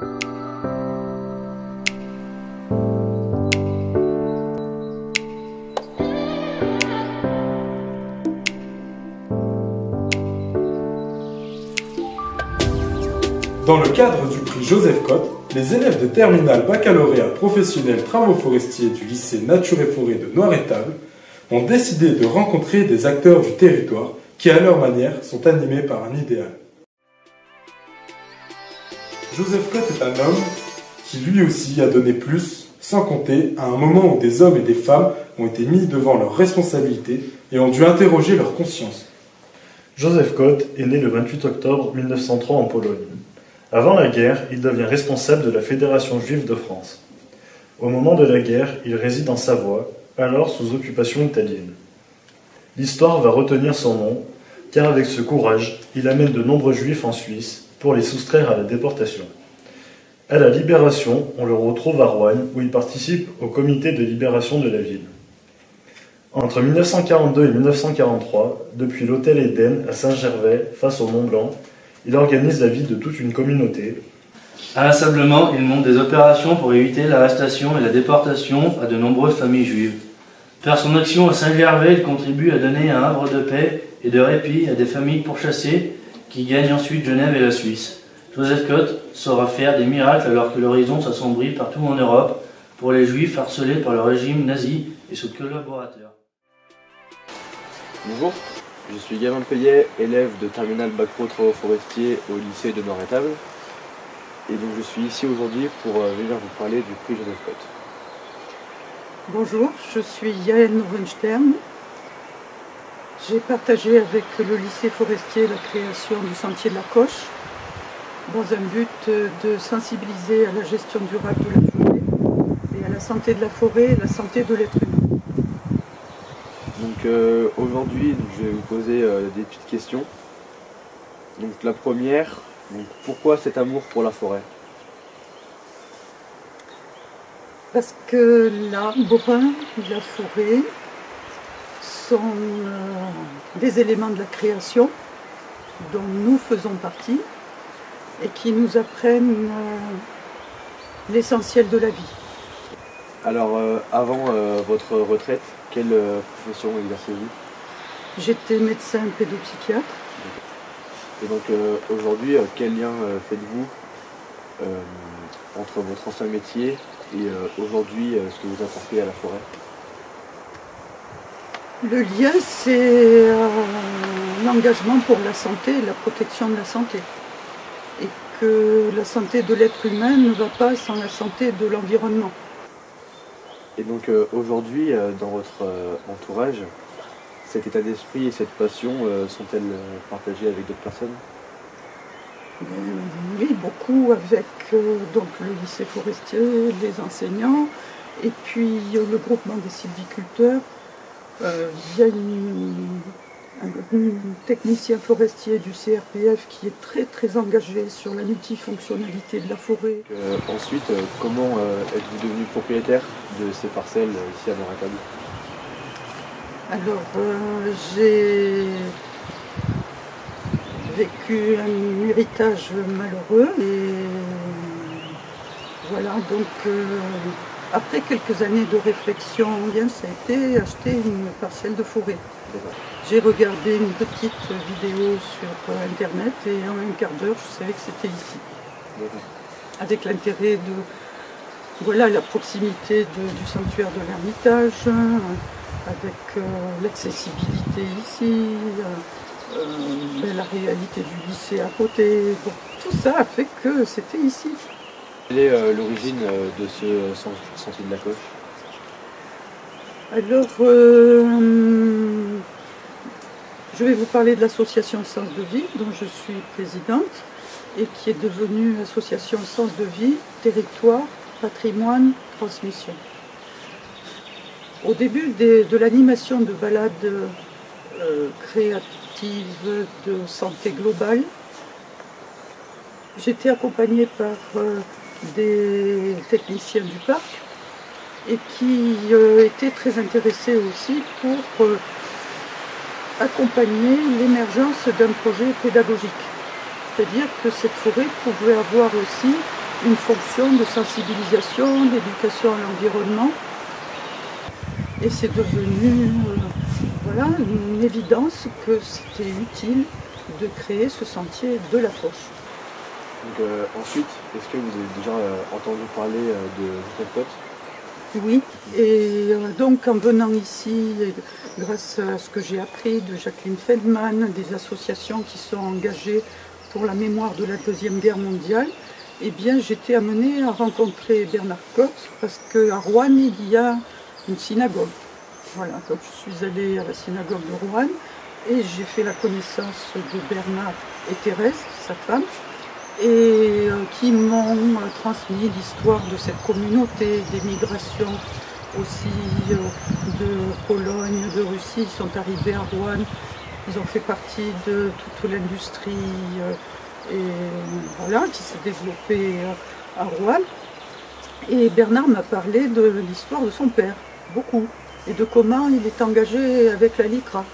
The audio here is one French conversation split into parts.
Dans le cadre du prix Joseph Cotte, les élèves de terminale baccalauréat professionnel travaux forestiers du lycée Nature et Forêt de Noiretable ont décidé de rencontrer des acteurs du territoire qui, à leur manière, sont animés par un idéal. Joseph Cotte est un homme qui lui aussi a donné plus, sans compter à un moment où des hommes et des femmes ont été mis devant leurs responsabilités et ont dû interroger leur conscience. Joseph Cotte est né le 28 octobre 1903 en Pologne. Avant la guerre, il devient responsable de la Fédération juive de France. Au moment de la guerre, il réside en Savoie, alors sous occupation italienne. L'histoire va retenir son nom, car avec ce courage, il amène de nombreux juifs en Suisse pour les soustraire à la déportation. À la Libération, on le retrouve à Roanne, où il participe au comité de libération de la ville. Entre 1942 et 1943, depuis l'hôtel Éden à Saint-Gervais, face au Mont Blanc, il organise la vie de toute une communauté. Inlassablement, il monte des opérations pour éviter l'arrestation et la déportation à de nombreuses familles juives. Par son action à Saint-Gervais, il contribue à donner un havre de paix et de répit à des familles pourchassées qui gagnent ensuite Genève et la Suisse. Joseph Cotte saura faire des miracles alors que l'horizon s'assombrit partout en Europe pour les Juifs harcelés par le régime nazi et ses collaborateurs. Bonjour, je suis Gavin Payet, élève de terminale bac pro travaux forestiers au lycée de Noiretable. Et donc je suis ici aujourd'hui pour venir vous parler du prix Joseph Cotte. Bonjour, je suis Yael Novenstern. J'ai partagé avec le lycée forestier la création du sentier de la Coche dans un but de sensibiliser à la gestion durable de la forêt et à la santé de la forêt et la santé de l'être humain. Donc aujourd'hui, je vais vous poser des petites questions. Donc la première, pourquoi cet amour pour la forêt? Parce que l'arbre, la forêt sont des éléments de la création dont nous faisons partie et qui nous apprennent l'essentiel de la vie. Alors avant votre retraite, quelle profession exercez-vous? J'étais médecin pédopsychiatre. Et donc aujourd'hui, quel lien faites-vous entre votre ancien métier et aujourd'hui ce que vous apportez à la forêt? Le lien, c'est l'engagement pour la santé et la protection de la santé. Et que la santé de l'être humain ne va pas sans la santé de l'environnement. Et donc aujourd'hui, dans votre entourage, cet état d'esprit et cette passion sont-elles partagées avec d'autres personnes? Oui, beaucoup avec donc le lycée forestier, les enseignants, et puis le groupement des sylviculteurs. Il y a un technicien forestier du CRPF qui est très engagé sur la multifonctionnalité de la forêt. Ensuite, comment êtes-vous devenu propriétaire de ces parcelles ici à Noiretable? Alors, j'ai vécu un héritage malheureux et voilà, donc après quelques années de réflexion, ça a été acheter une parcelle de forêt. J'ai regardé une petite vidéo sur internet et en un quart d'heure, je savais que c'était ici. Avec l'intérêt de la proximité du sanctuaire de l'Ermitage, avec l'accessibilité ici, la réalité du lycée à côté. Bon, tout ça a fait que c'était ici. Quelle est l'origine de ce sentier de la Coche? Alors, je vais vous parler de l'association Sens de Vie, dont je suis présidente, et qui est devenue association Sens de Vie, Territoire, Patrimoine, Transmission. Au début de l'animation de balades créatives de santé globale, j'étais accompagnée par des techniciens du parc et qui étaient très intéressés aussi pour accompagner l'émergence d'un projet pédagogique. C'est-à-dire que cette forêt pouvait avoir aussi une fonction de sensibilisation, d'éducation à l'environnement. Et c'est devenu voilà, une évidence que c'était utile de créer ce sentier de la Foch. Donc, ensuite, est-ce que vous avez déjà entendu parler de Joseph Cotte? Oui, et donc en venant ici, grâce à ce que j'ai appris de Jacqueline Feldman, des associations qui sont engagées pour la mémoire de la Deuxième Guerre mondiale, eh bien j'étais amenée à rencontrer Bernard Cotte parce qu'à Rouen, il y a une synagogue. Voilà, donc je suis allée à la synagogue de Rouen et j'ai fait la connaissance de Bernard et Thérèse, sa femme, et qui m'ont transmis l'histoire de cette communauté, des migrations aussi de Pologne, de Russie. Ils sont arrivés à Rouen, ils ont fait partie de toute l'industrie et voilà, qui s'est développée à Rouen. Et Bernard m'a parlé de l'histoire de son père, beaucoup, et de comment il est engagé avec la LICRA.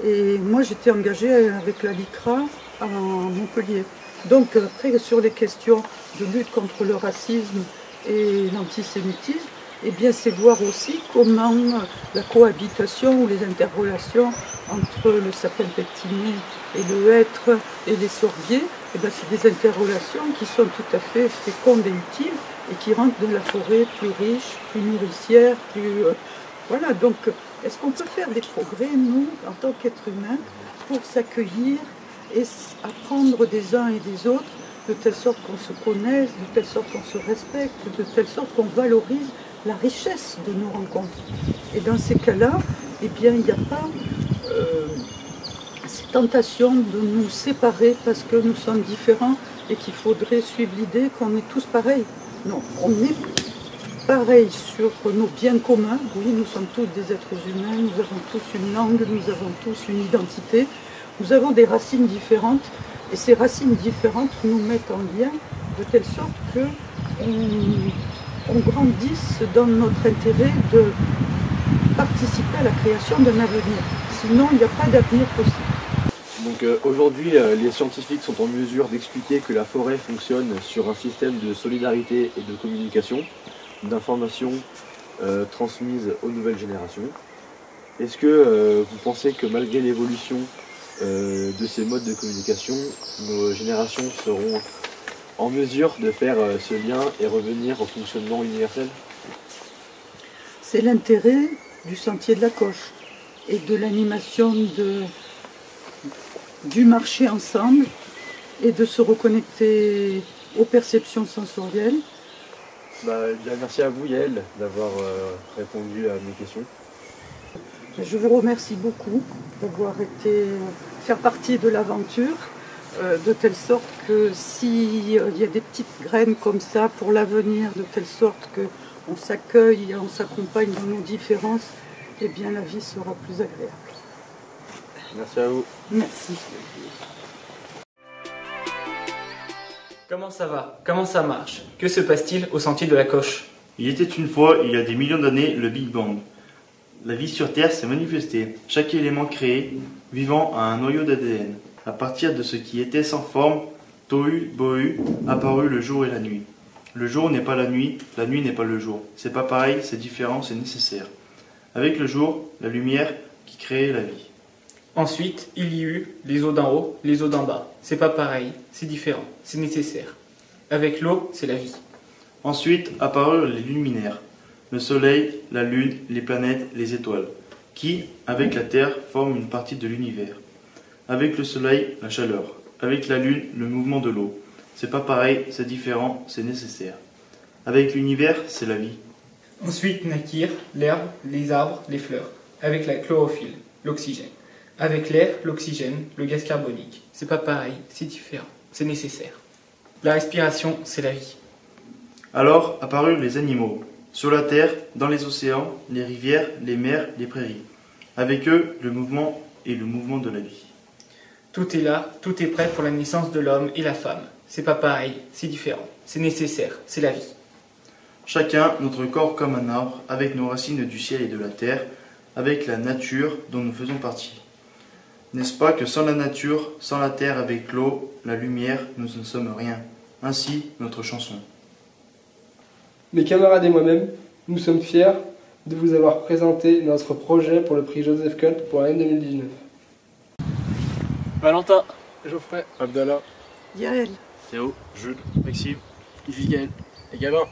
Et moi j'étais engagée avec la LICRA à Montpellier. Donc après, sur les questions de lutte contre le racisme et l'antisémitisme, eh bien c'est voir aussi comment la cohabitation ou les interrelations entre le sapin pectiné et le hêtre et les sorbiers, eh bien c'est des interrelations qui sont tout à fait fécondes et utiles et qui rendent de la forêt plus riche, plus nourricière, plus... Voilà, donc est-ce qu'on peut faire des progrès, nous, en tant qu'êtres humains, pour s'accueillir et apprendre des uns et des autres, de telle sorte qu'on se connaisse, de telle sorte qu'on se respecte, de telle sorte qu'on valorise la richesse de nos rencontres. Et dans ces cas-là, eh bien, il n'y a pas cette tentation de nous séparer parce que nous sommes différents et qu'il faudrait suivre l'idée qu'on est tous pareils. Non, on est pareils sur nos biens communs. Oui, nous sommes tous des êtres humains, nous avons tous une langue, nous avons tous une identité. Nous avons des racines différentes et ces racines différentes nous mettent en lien de telle sorte qu'on grandisse dans notre intérêt de participer à la création d'un avenir. Sinon, il n'y a pas d'avenir possible. Donc aujourd'hui, les scientifiques sont en mesure d'expliquer que la forêt fonctionne sur un système de solidarité et de communication, d'informations transmises aux nouvelles générations. Est-ce que vous pensez que malgré l'évolution de ces modes de communication, nos générations seront en mesure de faire ce lien et revenir au fonctionnement universel? C'est l'intérêt du sentier de la Coche et de l'animation du marché ensemble et de se reconnecter aux perceptions sensorielles. Bien, merci à vous Yael d'avoir répondu à mes questions. Je vous remercie beaucoup d'avoir été faire partie de l'aventure, de telle sorte que s'il y a des petites graines comme ça pour l'avenir, de telle sorte qu'on s'accueille et on s'accompagne dans nos différences, eh bien la vie sera plus agréable. Merci à vous. Merci. Comment ça va? Comment ça marche? Que se passe-t-il au sentier de la Coche? Il était une fois, il y a des millions d'années, le Big Bang. La vie sur Terre s'est manifestée. Chaque élément créé, vivant, a un noyau d'ADN. À partir de ce qui était sans forme, tohu, bohu, apparu le jour et la nuit. Le jour n'est pas la nuit n'est pas le jour. C'est pas pareil, c'est différent, c'est nécessaire. Avec le jour, la lumière qui créait la vie. Ensuite, il y eut les eaux d'en haut, les eaux d'en bas. C'est pas pareil, c'est différent, c'est nécessaire. Avec l'eau, c'est la vie. Ensuite apparurent les luminaires. Le soleil, la lune, les planètes, les étoiles, qui, avec la Terre, forment une partie de l'univers. Avec le soleil, la chaleur. Avec la lune, le mouvement de l'eau. C'est pas pareil, c'est différent, c'est nécessaire. Avec l'univers, c'est la vie. Ensuite naquirent l'herbe, les arbres, les fleurs, avec la chlorophylle, l'oxygène. Avec l'air, l'oxygène, le gaz carbonique. C'est pas pareil, c'est différent, c'est nécessaire. La respiration, c'est la vie. Alors apparurent les animaux. Sur la terre, dans les océans, les rivières, les mers, les prairies. Avec eux, le mouvement et le mouvement de la vie. Tout est là, tout est prêt pour la naissance de l'homme et la femme. C'est pas pareil, c'est différent, c'est nécessaire, c'est la vie. Chacun, notre corps comme un arbre, avec nos racines du ciel et de la terre, avec la nature dont nous faisons partie. N'est-ce pas que sans la nature, sans la terre avec l'eau, la lumière, nous ne sommes rien. ainsi notre chanson. Mes camarades et moi-même, nous sommes fiers de vous avoir présenté notre projet pour le prix Joseph Cotte pour l'année 2019. Valentin, Geoffrey, Abdallah, Yael. Théo, Jules, Maxime, Miguel et Gabin.